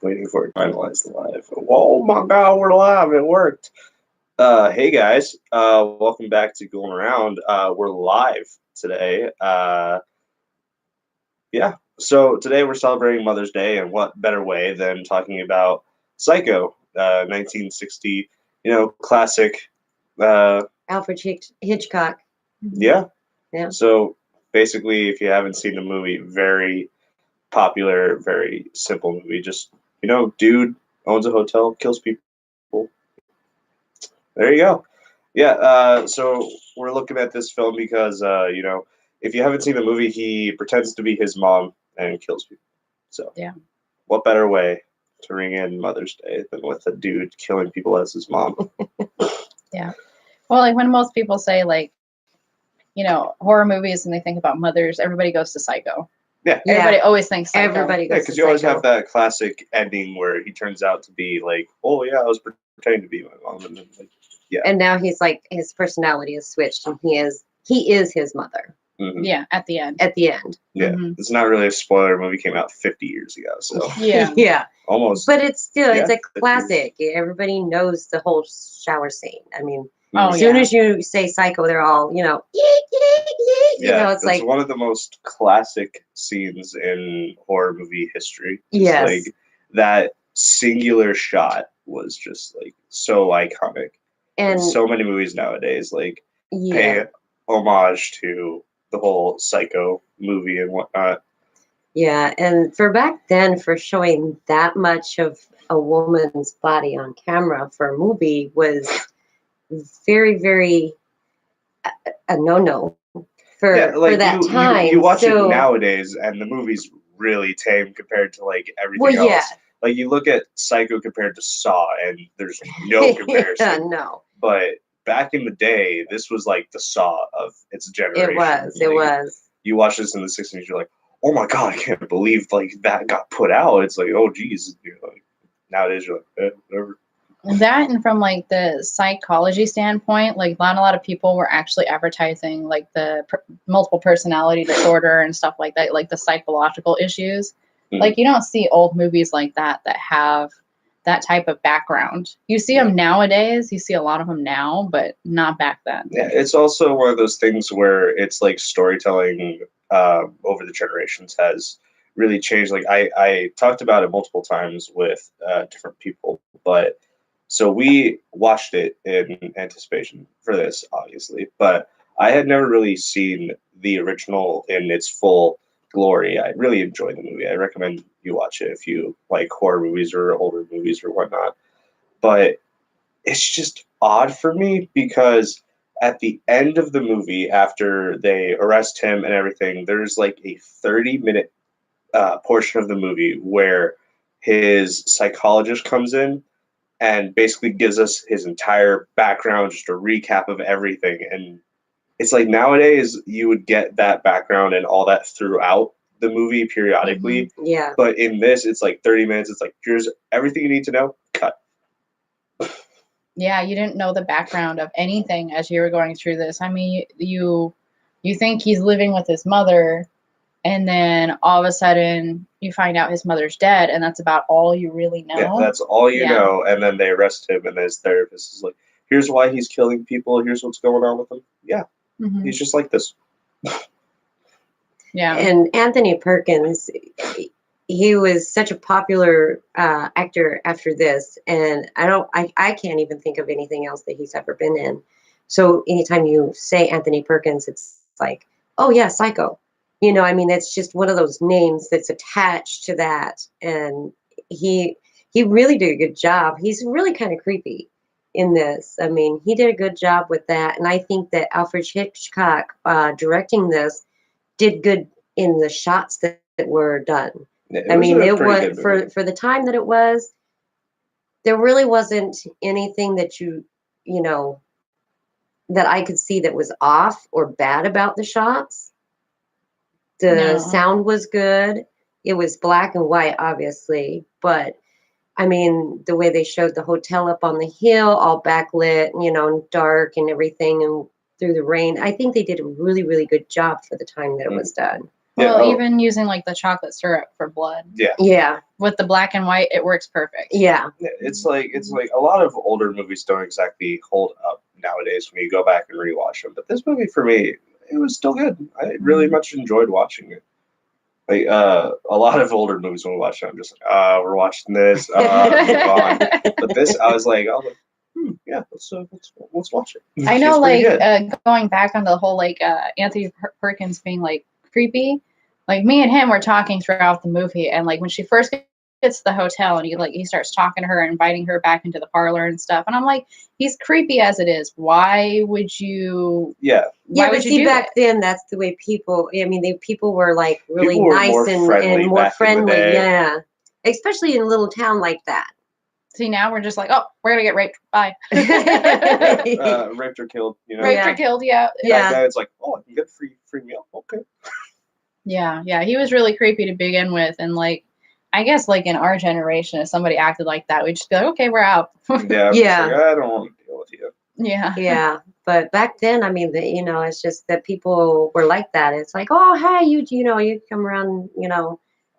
Waiting for it to finalize live. Oh my god, we're live. It worked. Hey guys, welcome back to Going Around. We're live today. Yeah, so today we're celebrating Mother's Day, and what better way than talking about Psycho, 1960, classic. Alfred Hitchcock. Yeah. Yeah. So basically, if you haven't seen the movie, very popular, very simple movie. Just, dude owns a hotel, kills people. There you go. Yeah, so we're looking at this film because, if you haven't seen the movie, he pretends to be his mom and kills people. So, Yeah. What better way to ring in Mother's Day than with a dude killing people as his mom? Yeah. Well, like when most people say, like, horror movies and they think about mothers, everybody goes to Psycho. Yeah. Everybody always thinks Psycho. Everybody Yeah, goes because to you always Psycho. have that classic ending where he turns out to be like, oh, yeah, I was pretending to be my mom. And then, yeah. And now he's like, his personality is switched and he is his mother Mm-hmm. Yeah, at the end. at the end. Yeah. Mhm. It's not really a spoiler. The movie came out 50 years ago, so Yeah. Yeah. almost. But it's still, it's Yeah, a classic. Everybody knows the whole shower scene. I mean, Oh, as soon yeah. as you say Psycho, they're all, yeet, yeet, yeet. Yeah, It's like, one of the most classic scenes in horror movie history. Just Yes. like that singular shot was just like so iconic. and So many movies nowadays like yeah. pay homage to the whole Psycho movie and whatnot. Yeah, and for back then, for showing that much of a woman's body on camera for a movie was very, very a no-no for that time. You watch so, it nowadays, and the movie's really tame compared to like everything Well, yeah. else. Like you look at Psycho compared to Saw, and there's no comparison. Yeah, no, But back in the day, this was like the Saw of its generation. it was. It Like, was. You watch this in the '60s, you're like, oh my god, I can't believe like that got put out. It's like, oh geez. Like, nowadays you're like, whatever. That, and from like the psychology standpoint, like not a lot of people were actually advertising like the multiple personality disorder and stuff like that, like the psychological issues. Mhm. Like you don't see old movies like that have that type of background. You see them nowadays. You see a lot of them now, but not back then. Yeah, it's also one of those things where it's like storytelling over the generations has really changed. Like I talked about it multiple times with different people, but so we watched it in anticipation for this, obviously, but I had never really seen the original in its full glory. I really enjoyed the movie. I recommend you watch it if you like horror movies or older movies or whatnot. But it's just odd for me because at the end of the movie, after they arrest him and everything, there's like a 30-minute portion of the movie where his psychologist comes in and basically gives us his entire background, just a recap of everything. And it's like nowadays you would get that background and all that throughout the movie periodically. Yeah. But in this, it's like 30 minutes. It's like, here's everything you need to know. Cut. Yeah, you didn't know the background of anything as you were going through this. I mean, you think he's living with his mother, and then all of a sudden you find out his mother's dead, and that's about all you really know. Yeah, that's all you Yeah. know. And then they arrest him, and his therapist is like, here's why he's killing people. Here's what's going on with him. Yeah, Mhm. he's just like this. Yeah. And Anthony Perkins, he was such a popular actor after this, and I can't even think of anything else that he's ever been in. So anytime you say Anthony Perkins, it's like, oh yeah, Psycho. I mean, that's just one of those names that's attached to that, and he really did a good job. He's really kind of creepy in this. I mean, he did a good job with that, and I think that Alfred Hitchcock directing this did good in the shots that were done. I mean, it was for the time that it was, there really wasn't anything that that I could see that was off or bad about the shots. The No. sound was good. It was black and white, obviously, but I mean, the way they showed the hotel up on the hill, all backlit, dark and everything, and through the rain, I think they did a really, really good job for the time that it was done. Yeah, Well, oh, even using like the chocolate syrup for blood Yeah, with the black and white, it works perfect. yeah, yeah, it's like a lot of older movies don't exactly hold up nowadays when you go back and rewatch them. But this movie for me, it was still good. I really much enjoyed watching it. Like a lot of older movies when we watch them, I'm just like, we're watching this, move on. But this, I was like, yeah, let's watch it. I It's know, pretty like good. going back on the whole like Anthony Perkins being like creepy. Like me and him were talking throughout the movie, and like when she first gets to the hotel, and he starts talking to her, and inviting her back into the parlor and stuff, and I'm like, he's creepy as it is. Why would you? Yeah, yeah. Why But would you see, do back it? then, that's the way people. I mean, people were like really people were nice more and friendly more back in the friendly. day. Yeah, especially in a little town like that. See, now we're just like, oh, we're gonna get raped. Bye. Raped or killed, you know. Raped Yeah. or killed, yeah. Yeah. Back then, it's like, oh, I can get a free meal. Okay. Yeah. He was really creepy to begin with, and like, I guess like in our generation, if somebody acted like that, we'd just be like, okay, we're out. Yeah. I'm Yeah. Just like, I don't want to deal with you. Yeah. Yeah, but back then, I mean, it's just that people were like that. It's like, oh, hi, you come around,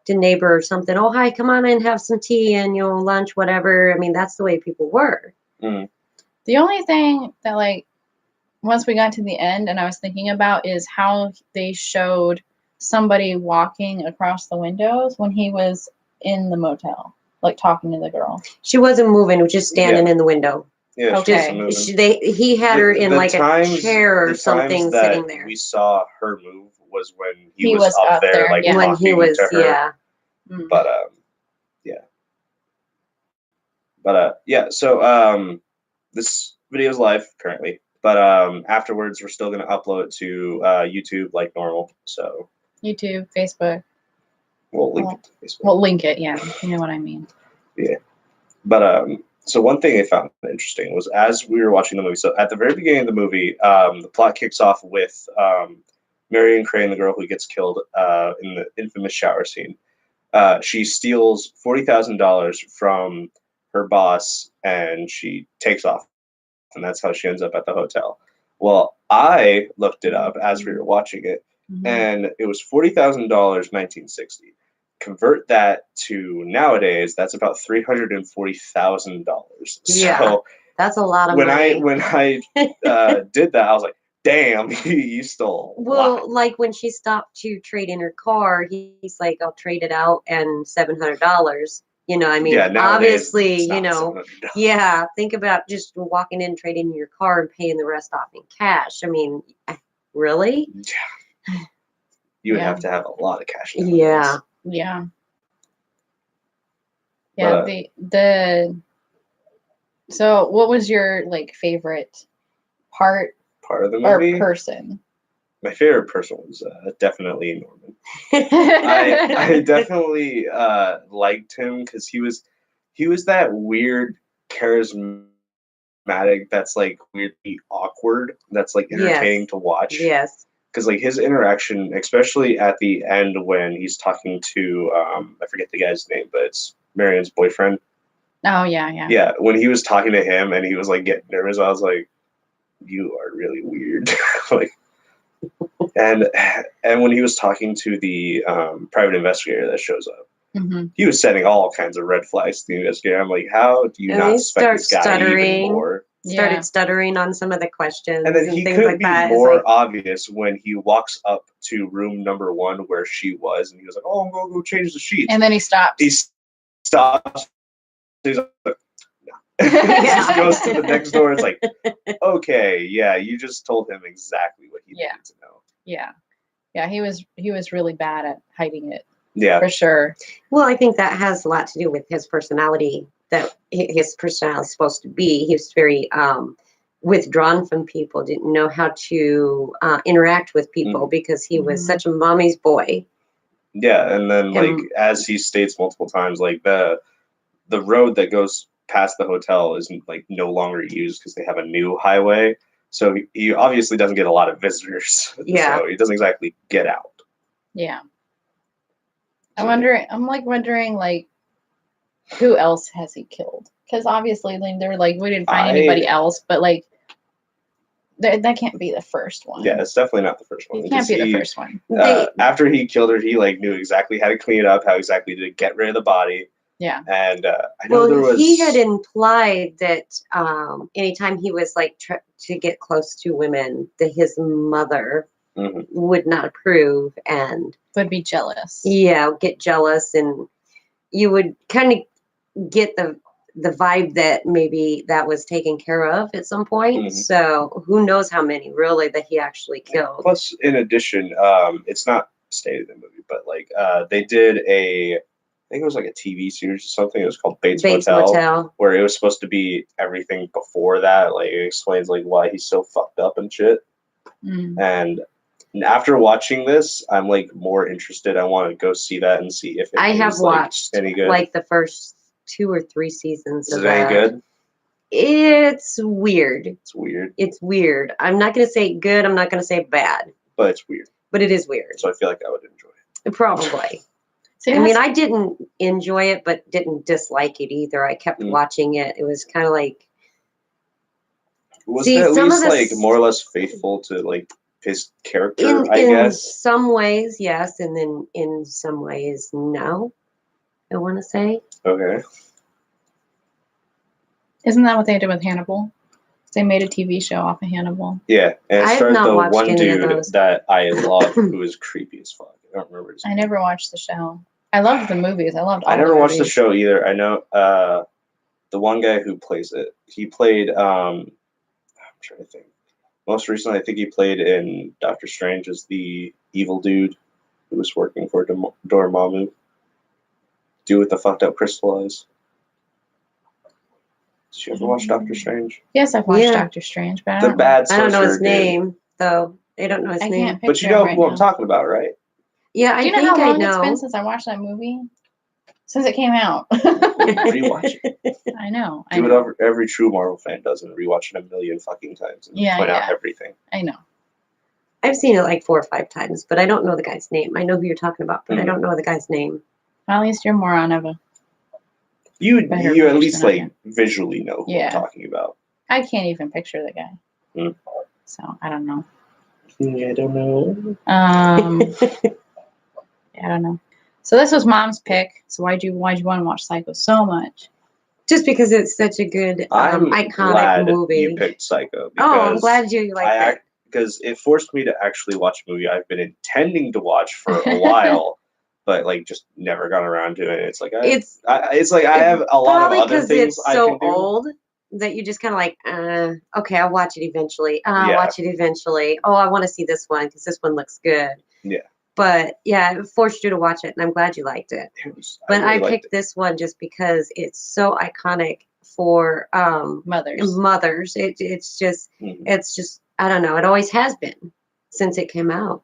to neighbor or something. Oh, hi, come on in, have some tea and lunch, whatever. I mean, that's the way people were. Mm. The only thing that like once we got to the end and I was thinking about is how they showed somebody walking across the windows when he was in the motel, like talking to the girl. She wasn't moving, just standing in the window. Yeah. Okay. She wasn't moving. He had her in like a chair or the something times that sitting there. we saw her move was when he He was was up there, like yeah. When talking he was, to her. yeah. Mm. But yeah. So this video is live currently, but afterwards we're still gonna upload it to YouTube like normal. So YouTube, Facebook. we'll link it to Facebook. We'll link it, yeah. You know what I mean. Yeah. But so one thing I found interesting was as we were watching the movie. So at the very beginning of the movie, the plot kicks off with Marion Crane, the girl who gets killed in the infamous shower scene. She steals $40,000 from her boss, and she takes off, and that's how she ends up at the hotel. Well, I looked it up as we were watching it, and it was $40,000, 1960. Convert that to nowadays, that's about $340,000. Yeah, So that's a lot of when money. I did that, I was like, "Damn, you stole a lot." Well, like when she stopped to trade in her car, he's like, "I'll trade it out and $700." I mean, Yeah, nowadays, obviously, it's not $700. yeah. Think about just walking in, trading your car, and paying the rest off in cash. I mean, really? You would Yeah. have to have a lot of cash. Nowadays. Yeah. Yeah. But, Yeah, so what was your like favorite part part of the or movie. person? My favorite person was definitely Norman. I definitely liked him because he was that weird charismatic that's like weirdly awkward that's like entertaining to watch. Yes. Because like his interaction, especially at the end when he's talking to I forget the guy's name, but it's Marion's boyfriend. Oh yeah. Yeah, when he was talking to him and he was like getting nervous, I was like, "You are really weird." Like, and when he was talking to the private investigator that shows up, Mm-hmm. he was setting all kinds of red flags to the investigator. I'm like, how do you And not he suspect this guy starts even stuttering. more? Started Yeah. stuttering on some of the questions And then he things couldn't like be that. It's more like, obvious when he walks up to room number 1 where she was, and he was like, "Oh, I'm gonna go change the sheets." And then he stops. He stops. He's like, "No." He just goes to the next door. It's like, okay, yeah, you just told him exactly what he Yeah. needed to know. Yeah, he was really bad at hiding it Yeah, for sure. well, I think that has a lot to do with his personality. That his personality is supposed to be. He was very withdrawn from people. Didn't know how to interact with people because he was Mhm. such a mommy's boy. yeah, and then like And- as he states multiple times, like the road that goes past the hotel is like no longer used because they have a new highway. So he obviously doesn't get a lot of visitors. Yeah. So he doesn't exactly get out. Yeah. So, I'm wondering like who else has he killed? Because obviously like, they were like we didn't find anybody else, but like That can't be the first one. Yeah, it's definitely not the first one. It can't be the He- first one. After he killed her, he like knew exactly how to clean it up, how exactly to get rid of the body. Yeah. And I know there was. he had implied that anytime he was like to get close to women, that his mother Mhm. would not approve and Would be jealous. get jealous, and you would kind of get the vibe that maybe that was taken care of at some point. Mhm. So who knows how many really that he actually killed. Plus, in addition, it's not stated in the movie, but like they did I think it was like a TV series or something. It was called Bates Motel, where it was supposed to be everything before that. Like it explains like why he's so fucked up and shit. Mm. And after watching this, I'm like more interested. I want to go see that and see if I have is, like, watched any good. like the first 2 or 3 seasons Is of it any that. good? It's weird. It's weird, It's weird. I'm not going to say good. I'm not going to say bad, but it's weird. but it is weird. So I feel like I would enjoy it. Probably. See, I mean, that's- I didn't enjoy it, but didn't dislike it either. I kept Mm. watching it. It was kind of like, Was See, it at some of least like this- more or less faithful to like his character? I in guess. some ways, yes, and then in some ways, no. I want to say. Okay. Isn't that what they did with Hannibal? They made a TV show off of Hannibal. Yeah, and it I have started not the watched one any of dude those. that I love who was creepy as fuck. I don't remember his I name. never watched the show. I loved the movies. I loved all I never the watched the movies. show either. I know the one guy who plays it. He played I'm trying to think. Most recently, I think he played in Doctor Strange as the evil dude who was working for Dormammu. Dude with the fucked up crystal eyes. Did you ever watch Doctor Strange? Yes, I've watched Yeah. Doctor Strange, but I The don't, bad I don't know his sorcerer dude. name though. I don't know his I name. can't picture But you know him right who now. I'm talking about, right? Yeah, I Do you know think how I long it's know. been since I watched that movie? Since it came out. Rewatch it. I know. I Do know. what every true Marvel fan does and rewatch it a million fucking times and Yeah, point out yeah. everything. I know. I've seen it like 4 or 5 times, but I don't know the guy's name. I know who you're talking about, but I Mhm. don't know the guy's name. At least you're more on of a. You Better at person least than I like am. visually know who Yeah. I'm talking about. I can't even picture the guy. Mm. So I don't know. I don't know. Yeah, I don't know. So this was Mom's pick. So why'd you want to watch Psycho so much? Just because it's such a good I'm iconic glad movie. you picked Psycho. Oh, I'm because glad you liked it. because it forced me to actually watch a movie I've been intending to watch for a while, but like just never got around to it. It's like It's I have a lot of probably other because things it's I so can do. old that you just kind of like, okay, I'll watch it eventually. I'll Yeah. watch it eventually. Oh, I want to see this one because this one looks good. Yeah. But yeah, it forced you to watch it, and I'm glad you liked it. But I really liked picked this one just because it's so iconic for Mothers. mothers. It's just Mhm. I don't know. It always has been since it came out.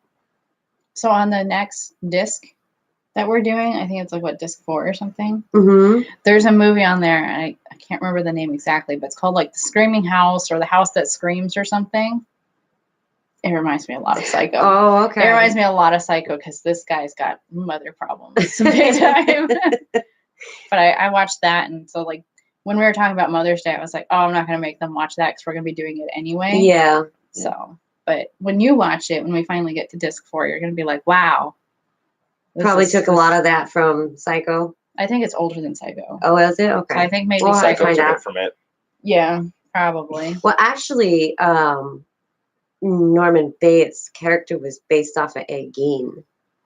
So on the next disc that we're doing, I think it's like what, disc 4 or something. Mm-hmm. There's a movie on there, and I can't remember the name exactly, but it's called like The Screaming House or The House That Screams or something. It reminds me a lot of Psycho. Oh, okay. It reminds me a lot of Psycho because this guy's got mother problems big time. But I watched that, and so like when we were talking about Mother's Day, I was like, oh, I'm not gonna make them watch that because we're gonna be doing it anyway. Yeah. So, but when you watch it, when we finally get to disc 4, you're gonna be like, wow. this Probably is- took a this- lot of that from Psycho. I think it's older than Psycho. Oh, is it? So I Okay. think maybe Well, I Psycho. find took out. it from it. Yeah, probably. Well, actually, Norman Bates' character was based off of Ed Gein.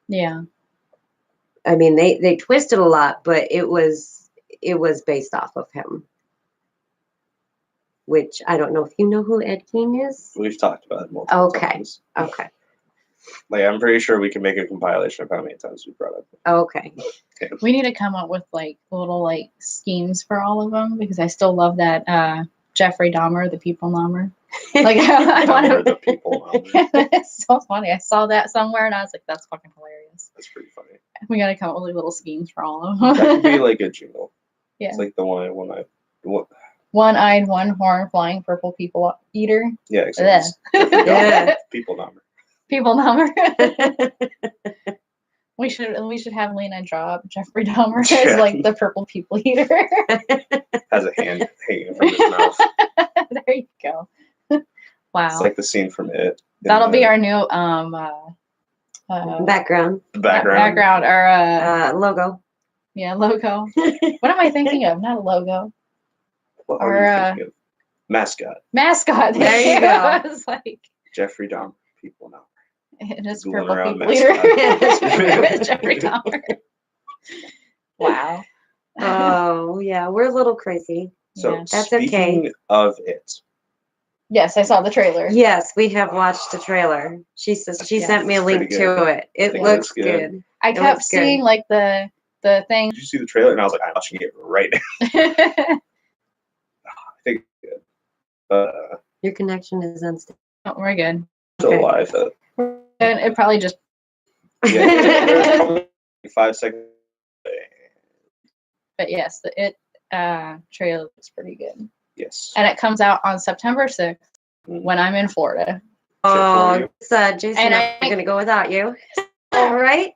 Yeah. I mean, they twisted a lot, but it was based off of him. Which I don't know if you know who Ed Gein is. We've talked about it multiple Okay. times. Okay. Like I'm pretty sure we can make a compilation of how many times we brought up. Okay. We need to come up with like little like schemes for all of them because I still love that Jeffrey Dahmer, the people Dahmer. Like I want Dahmer the to. people. It's so funny. I saw that somewhere and I was like, that's fucking hilarious. That's pretty funny. We gotta come up with like, little schemes for all of That could be them. like a jingle. Yeah. It's like the one One-eyed, one-horn, flying purple people eater. yeah, exactly. Bleh. Yeah. People number. People Dahmer. We should have Lena drop Jeffrey Dahmer Yeah. as like the purple people eater. Has a hand hanging from his mouth. There you go. Wow. It's like the scene from It. in That'll be the our new Background, background or logo. yeah, logo. What am I thinking of? Not a logo. What Or, are you thinking of? Mascot. Mascot. There you go. I was like, Jeffrey Dahmer. People know. it is Googling Purple around People Eater. mascot. It's Jeffrey Dahmer. Wow. Oh yeah, we're a little crazy. So Yeah. That's okay. speaking of It, Yes, I saw the trailer. Yes, we have watched the trailer. She says she Yeah. sent me a It's link pretty good. to it. It think it looks looks good. good. I It kept looks good. seeing like the thing. did you see the trailer? And I was like, I'm watching it right now. I think it's good. Your connection is unstable. Oh, we're good. Still Okay. alive. And it probably just There's probably 5 seconds. but yes, the It trailer looks pretty good. Yes. And it comes out on September 6th Mhm. when I'm in Florida. Oh, Jason, And I'm gonna go without you. All right.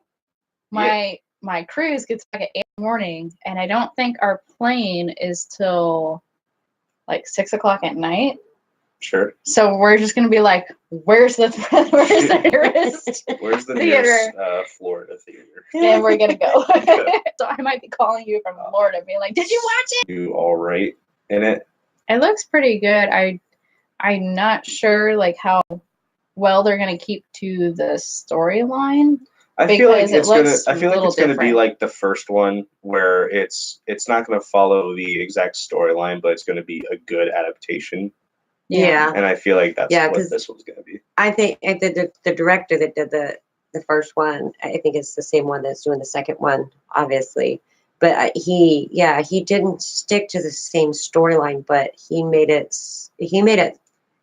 My cruise gets back at 8 in the morning, and I don't think our plane is till like 6 o'clock at night. Sure. So we're just gonna be like, where's the nearest Where's the theater? nearest Florida theater? And we're gonna go. So I might be calling you from Florida, being like, "Did you watch it?" You all right in it? It looks pretty good. I'm not sure like how well they're gonna keep to the storyline. I feel like Because it it's gonna. looks I feel like little it's gonna be different. like the first one, where it's not gonna follow the exact storyline, but it's gonna be a good adaptation. Yeah. And I feel like that's Yeah, what 'cause this one's gonna be. I think the director that did the first one, I think it's the same one that's doing the second one, obviously. But he didn't stick to the same storyline, but he made it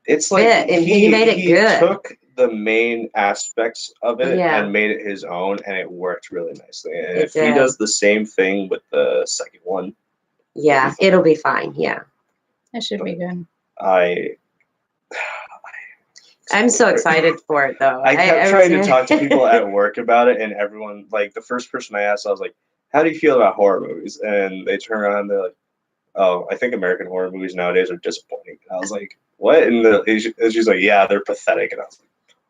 It's like fit, and he made it good. took the main aspects of it Yeah. and made it his own, and it worked really nicely. And It if he did. does the same thing with the second one, Yeah, it'll be fine. Yeah. It should be good. I'm so excited for it though. I kept trying to was- talk to people at work about it, and everyone, like, the first person I asked, I was like, "How do you feel about horror movies?" And they turn around and they're like, "Oh, I think American horror movies nowadays are disappointing." And I was like, "What?" And she's like, "Yeah, they're pathetic." And I was like,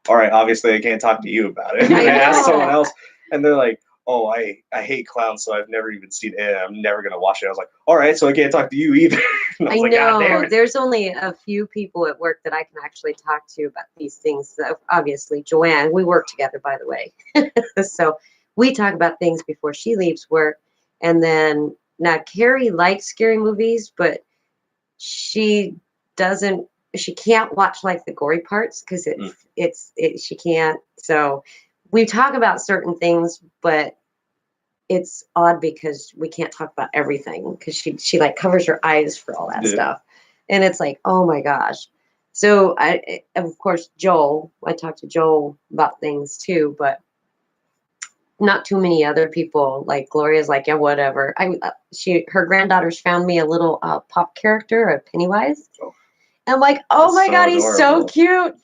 "All right, obviously I can't talk to you about it." And I I asked know. someone else, and they're like, "Oh, I hate clowns, so I've never even seen it. I'm never gonna watch it." I was like, "All right, so I can't talk to you either." And I I was like, "God damn know it." there's only a few people at work that I can actually talk to about these things. So obviously, Joanne, we work together, by the way. So we talk about things before she leaves work. And then now Carrie likes scary movies, but she can't watch like the gory parts because she can't. So we talk about certain things, but it's odd because we can't talk about everything because she like covers her eyes for all that Yeah. stuff, and it's like, oh my gosh. So of course I talked to Joel about things too, but not too many other people. Like Gloria's like, yeah, whatever. Her granddaughters found me a little pop character, a Pennywise. Oh. And I'm like, oh That's my so god, he's so adorable. cute.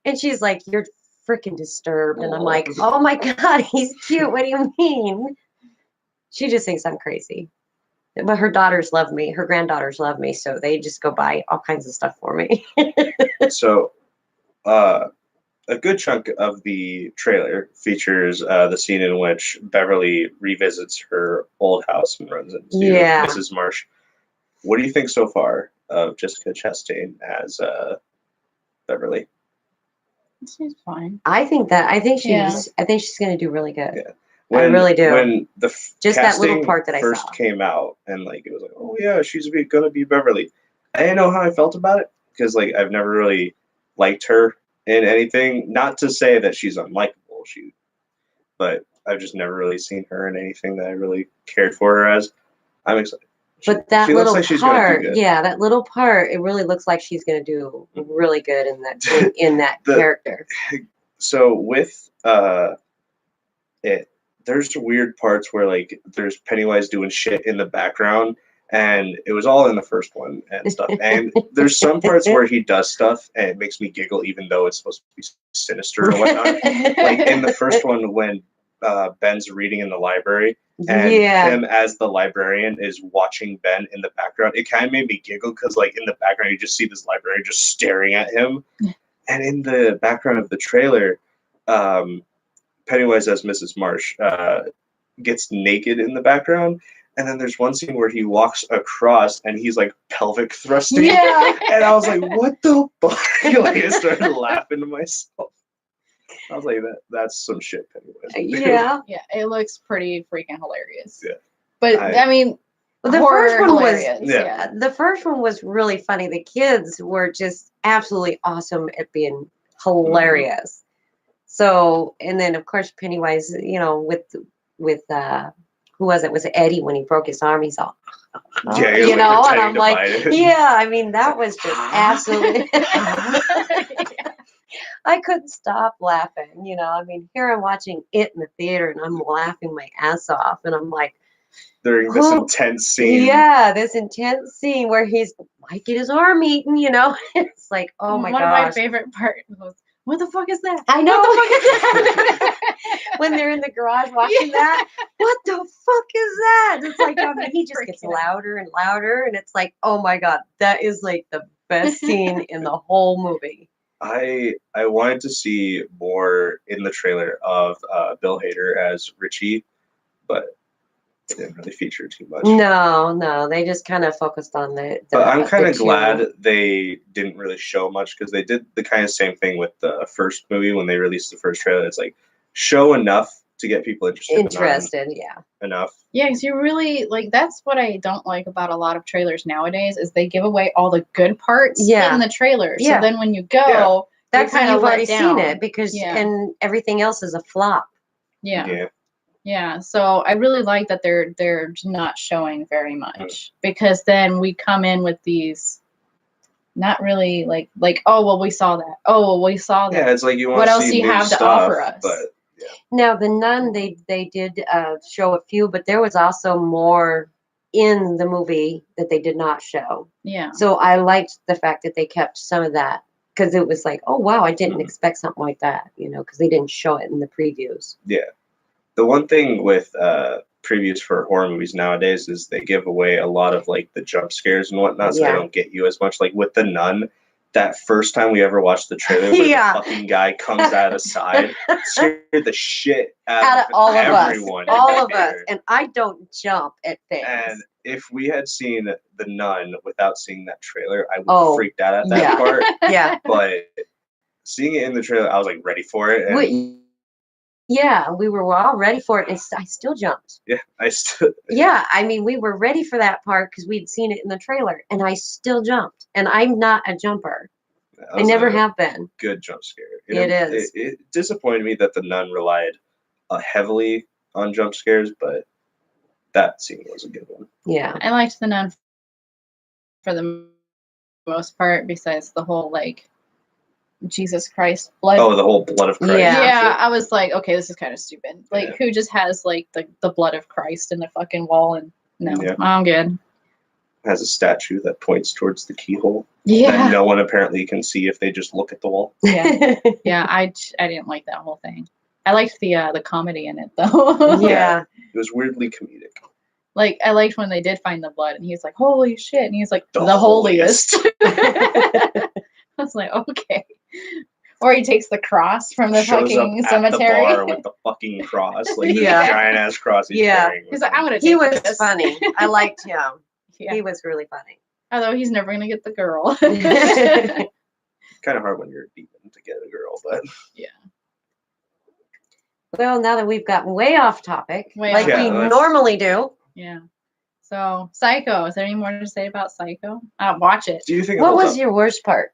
And she's like, you're freaking disturbed. And I'm like, oh my god, he's cute. What do you mean? She just thinks I'm crazy. But her daughters love me. Her granddaughters love me. So they just go buy all kinds of stuff for me. So, a good chunk of the trailer features the scene in which Beverly revisits her old house and runs into Yeah. Mrs. Marsh. What do you think so far of Jessica Chastain as Beverly? She's fine. I think Yeah. she's going to do really good. Yeah. I really do. When the Just that little casting part that I first saw. came out, and like it was like, oh yeah, she's gonna be Beverly. I didn't know how I felt about it because like I've never really liked her in anything. Not to say that she's unlikable, but I've just never really seen her in anything that I really cared for her as. I'm excited. But that she looks little like she's gonna do part, good. yeah, that little part, it really looks like she's going to do really good in that in that character. So with it, there's weird parts where like there's Pennywise doing shit in the background, and it was all in the first one and stuff. And there's some parts where he does stuff and it makes me giggle, even though it's supposed to be sinister or whatnot. Like in the first one when Ben's reading in the library and Yeah. him as the librarian is watching Ben in the background, it kind of made me giggle because like in the background you just see this librarian just staring at him. And in the background of the trailer, Pennywise as Mrs. Marsh gets naked in the background. And then there's one scene where he walks across and he's like pelvic thrusting. Yeah. And I was like, what the fuck? Like, I started laughing to myself. I was like, that's some shit Pennywise would do. Yeah. Yeah, it looks pretty freaking hilarious. Yeah. But I- I mean, Well, the horror first one was hilarious. Yeah. the first one was really funny. The kids were just absolutely awesome at being hilarious. So, and then of course Pennywise, you know, with who was it? Was it Eddie when he broke his arm? He's all, Yeah, he was, you like, know, and pretending I'm to like, bite it. yeah. I mean, that was just absolutely. I couldn't stop laughing. You know, I mean, here I'm watching it in the theater and I'm laughing my ass off, and I'm like, During this Who- intense scene. yeah, this intense scene where he's like get his arm eaten. You know, it's like, oh my One of my gosh. favorite parts was, what the fuck is that? I know. What the fuck is that? When they're in the garage watching that, what the fuck is that? It's like, I mean, he just gets Freaking out. louder and louder, and it's like, oh my god, that is like the best scene in the whole movie. I wanted to see more in the trailer of Bill Hader as Richie, but it didn't really feature too much. No, they just kind of focused on the. But I'm kind the of two. glad they didn't really show much, because they did the kind of same thing with the first movie when they released the first trailer. It's like, show enough to get people interested. but not Interested, yeah. enough. Yeah, because you really like that's what I don't like about a lot of trailers nowadays is they give away all the good parts Yeah. in the trailer. Yeah. So then when you go, Yeah. That's kinda how you've let already down. seen it because Yeah. and everything else is a flop. Yeah. So I really like that they're not showing very much because then we come in with these not really like oh well we saw that. Oh well we saw that. Yeah, it's like you want What to else see do you new have to stuff, offer us? but Now the Nun, they did show a few, but there was also more in the movie that they did not show. Yeah. So I liked the fact that they kept some of that because it was like, oh wow, I didn't Mhm. expect something like that, you know, because they didn't show it in the previews. the one thing with previews for horror movies nowadays is they give away a lot of like the jump scares and whatnot, so Yeah. they don't get you as much. Like with The Nun, that first time we ever watched the trailer where Yeah. the fucking guy comes out of the side, scared the shit Out out of all of everyone. us, in all the of us, theater. and I don't jump at things. And if we had seen The Nun without seeing that trailer, I would Oh, have freaked out at that yeah. part. Yeah. But seeing it in the trailer, I was like ready for it. And We were all ready for it, and I still jumped. yeah, I still. Yeah, I mean, we were ready for that part because we'd seen it in the trailer, and I still jumped. And I'm not a jumper. that I was never a have been. Good jump scare. It is. It disappointed me that The Nun relied heavily on jump scares, but that scene was a good one. Yeah. I liked The Nun for the most part besides the whole like Jesus Christ blood. Oh, the whole blood of Christ. Yeah. Yeah, I was like, okay, this is kind of stupid. Like, Yeah. who just has like the blood of Christ in the fucking wall? And no, Yeah. I'm good. Has a statue that points towards the keyhole that Yeah, no one apparently can see if they just look at the wall. yeah, yeah. I didn't like that whole thing. I liked the comedy in it though. Yeah. It was weirdly comedic. Like I liked when they did find the blood, and he's like, "Holy shit!" And he's like, The "The holiest." I was like, okay. Or he takes the cross from the Shows fucking up cemetery. at the bar with the fucking cross, like Yeah. the giant ass cross he's Yeah. carrying. He's like, I'm gonna. He take was this. funny. I liked him. Yeah. He was really funny. Although he's never gonna get the girl. Kind of hard when you're a demon to get a girl, but Well, now that we've gotten way off topic, Way like off. we Yeah, let's- normally do, Yeah. So Psycho. Is there any more to say about Psycho? Watch it. do you think it what holds was up? your worst part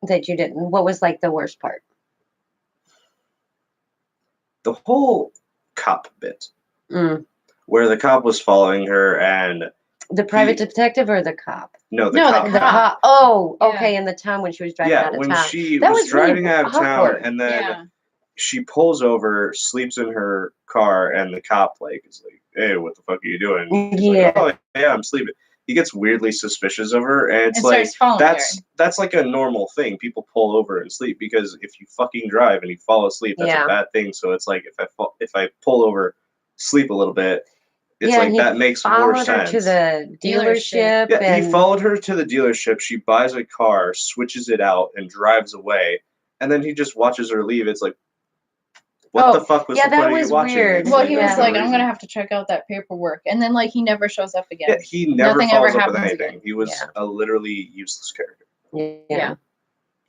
that you didn't? What was like the worst part? The whole cop bit Mm. where the cop was following her and The private detective or the cop? no, the No, the cop. The cop. cop. Oh, Yeah. okay. In the town when she was driving Yeah, out of when town. she That was was really driving out of town awkward. and then Yeah. she pulls over, sleeps in her car, and the cop like is like, "Hey, what the fuck are you doing?" She's Yeah. like, "Oh yeah, I'm sleeping." He gets weirdly suspicious of her, and it's And like starts following that's like a normal thing. People pull over and sleep because if you fucking drive and you fall asleep, that's Yeah. a bad thing. So it's like if I pull over, sleep a little bit, it's Yeah, like he that makes more Followed her sense. to the dealership. Yeah, and he followed her to the dealership. She buys a car, switches it out, and drives away. and then he just watches her leave. It's like, what the fuck was yeah, the that point of was you watching weird. this? Well, Like, he there's was no like, I'm reason. gonna have to check out that paperwork, and then like he never shows up again. Yeah, he never Nothing ever follows up with happens anything. again. He was Yeah. a literally useless character. Yeah.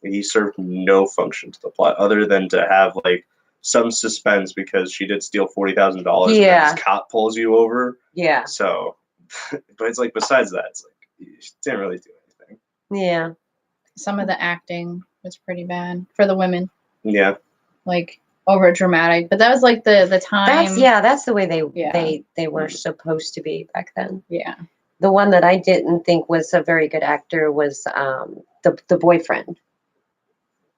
He served no function to the plot other than to have like some suspense because she did steal $40,000 and then Yeah. this cop pulls you over. Yeah. So, but it's like besides that, it's like you didn't really do anything. Yeah. Some of the acting was pretty bad for the women, Yeah, like over dramatic. But that was like the time. That's the way they Yeah. they were supposed to be back then. Yeah. The one that I didn't think was a very good actor was the boyfriend.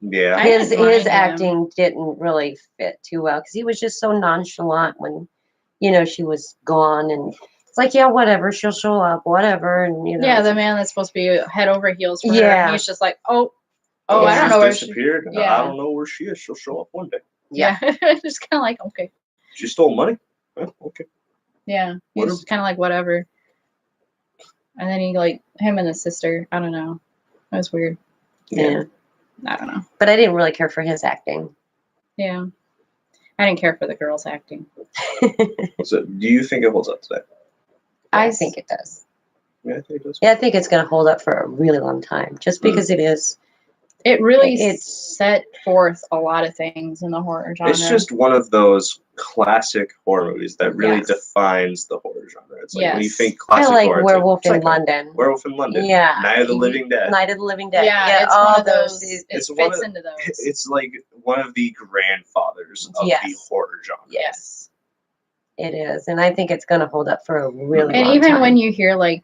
yeah. I His didn't mind him. acting didn't really fit too well because he was just so nonchalant when, she was gone, and it's like, yeah, whatever, she'll show up, whatever, and Yeah, the man that's supposed to be head over heels for her. Yeah. And he's just like, oh, Yeah. I don't She's know where she. disappeared. Yeah. I don't know where she is. She'll show up one day. Yeah, just kind of like okay. She stole money. Oh, okay. Yeah, he's Whatever. just kind of like whatever. And then he like him and his sister. I don't know. That was weird. yeah. I don't know. But I didn't really care for his acting. Yeah, I didn't care for the girls acting. So, do you think it holds up today? I Yes. think it does. Yeah, I think it does. Yeah, I think it's going to hold up for a really long time, just because it is. It really It's- set forth a lot of things in the horror genre. It's just one of those classic horror movies that really Yes. defines the horror genre. It's like when you Yes. think Kind classic of like horror, Werewolf it's in like London. Werewolf in London. Yeah. Night of the Living Dead. Night of the Living Dead. yeah, it's all one of those. It It's fits one of- into those. It's like one of the grandfathers of the Yes. horror genre. Yes. It is, and I think it's going to hold up for a really And long even time. when you hear like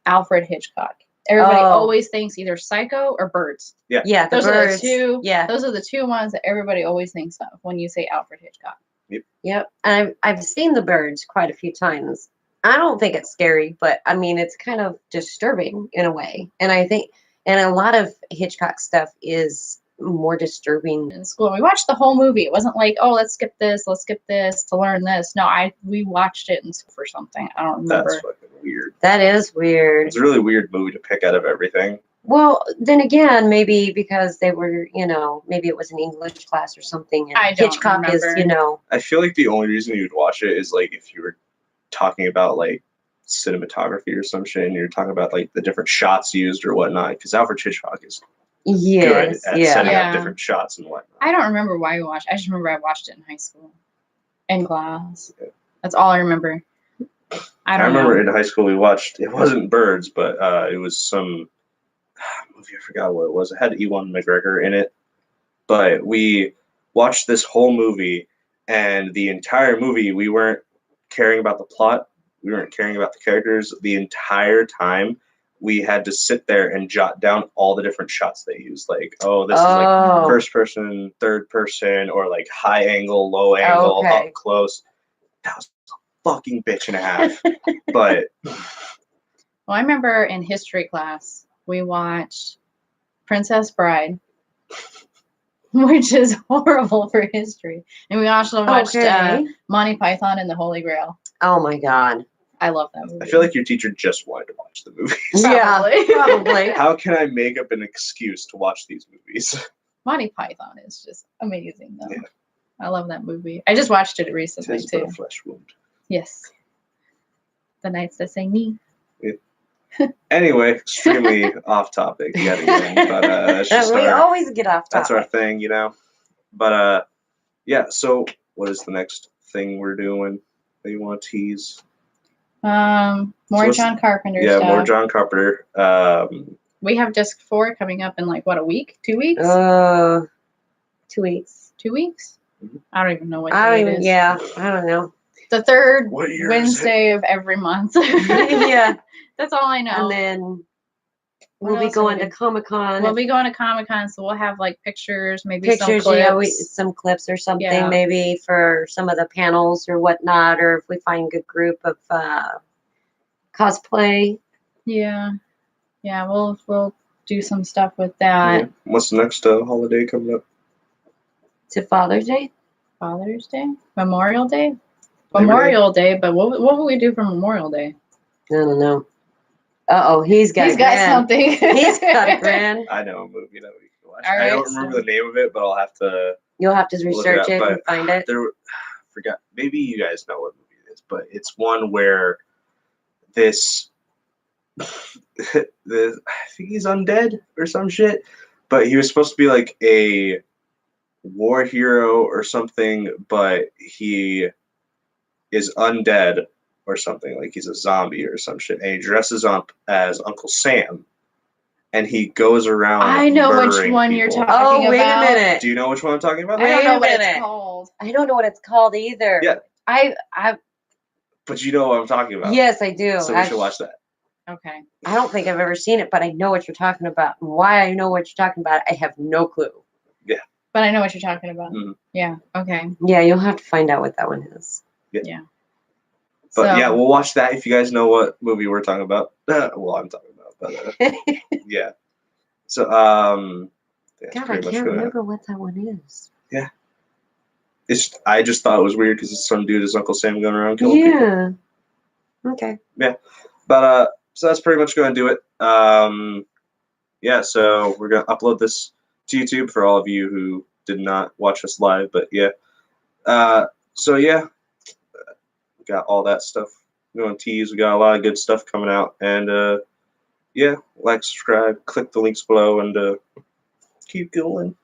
Alfred Hitchcock, everybody Oh. always thinks either Psycho or Birds. yeah, the Those birds. are the two. Yeah, Those are the two ones that everybody always thinks of when you say Alfred Hitchcock. yep. I've seen the birds quite a few times. I don't think it's scary, but I mean it's kind of disturbing in a way, and I think, and a lot of Hitchcock stuff is more disturbing. In school, we watched the whole movie. It wasn't like, oh, let's skip this to learn this. No, we watched it in school for something. I don't remember. That's fucking weird. That is weird. It's a really weird movie to pick out of everything. Well, then again, maybe because they were, maybe it was an English class or something. And I don't Hitchcock remember. I feel like the only reason you'd watch it is like if you were talking about like cinematography or some shit, and you're talking about like the different shots used or whatnot. Because Alfred Hitchcock is good yes, at yeah. setting Yeah. up different shots and whatnot. I don't remember why we watched. I just remember I watched it in high school, in class. That's all I remember. I don't remember know. in high school we watched. It wasn't Birds, but it was some movie. I forgot what it was. It had Ewan McGregor in it, but we watched this whole movie, and the entire movie we weren't caring about the plot. We weren't caring about the characters. The entire time we had to sit there and jot down all the different shots they used. Like, oh, this is like Oh, first person, third person, or like high angle, low angle, Okay. up close. That was a fucking bitch and a half. But Well, I remember in history class we watched Princess Bride, which is horrible for history, and we also watched okay. Monty Python and the Holy Grail. Oh my God. I love that movie. I feel like your teacher just wanted to watch the movies. Yeah, Probably. probably. How can I make up an excuse to watch these movies? Monty Python is just amazing, though. Yeah. I love that movie. I just watched it recently Tis but too. a flesh wound. Yes. The Nights That Say Me. Anyway, extremely off topic yet again, but that's just We our, always get off that's our topic. thing, you know. But yeah. So, what is the next thing we're doing that you want to tease? More what's- John Carpenter Yeah, stuff. more John Carpenter. We have disc 4 coming up in like what, a week? 2 weeks? 2 weeks. 2 weeks? Mhm. I don't even know what I day don't it even, is. yeah, I don't know. The third What year is it? Wednesday of every month. Yeah. That's all I know. And then What we'll be else are going we- to Comic-Con. We'll be going to Comic-Con, so we'll have like pictures, maybe Pictures, some yeah, clips. some clips or something, Yeah. maybe for some of the panels or whatnot, or if we find a good group of cosplay. Yeah. Yeah, we'll do some stuff with that. yeah. What's the next holiday coming up? To Father's Day. Father's Day? Memorial Day? Labor Day? Memorial Day, but what will we do for Memorial Day? I don't know. Uh oh, he's got He's a got grand. something. He's got a grand. I know a movie that we can watch. All I don't right, remember so- the name of it, but I'll have to You'll have to research it but and find it. there. Forgot. Maybe you guys know what movie it is, but it's one where this I think he's undead or some shit, but he was supposed to be like a war hero or something, but he is undead or something, like he's a zombie or some shit, and he dresses up as Uncle Sam, and he goes around. I know which murdering one you're people. talking Oh, wait a about. minute. Do you know which one I'm talking about? I don't Wait know a what minute. it's called. I don't know what it's called either. Yeah. I But you know what I'm talking about. Yes, I do. So we should watch that. okay. I don't think I've ever seen it, but I know what you're talking about. And why I know what you're talking about, I have no clue. But I know what you're talking about. Mhm. Yeah. Okay. Yeah, you'll have to find out what that one is. But So, yeah, we'll watch that if you guys know what movie we're talking about. Well, I'm talking about, but yeah. So that's God, I pretty much can't gonna- remember what that one is. I just thought it was weird because some dude is Uncle Sam going around killing people. Yeah. Okay. But so that's pretty much going to do it. Yeah, so we're going to upload this to YouTube for all of you who did not watch us live. But yeah, so yeah, we got all that stuff. We're going to tease. We got a lot of good stuff coming out, and yeah, like, subscribe, click the links below, and keep going.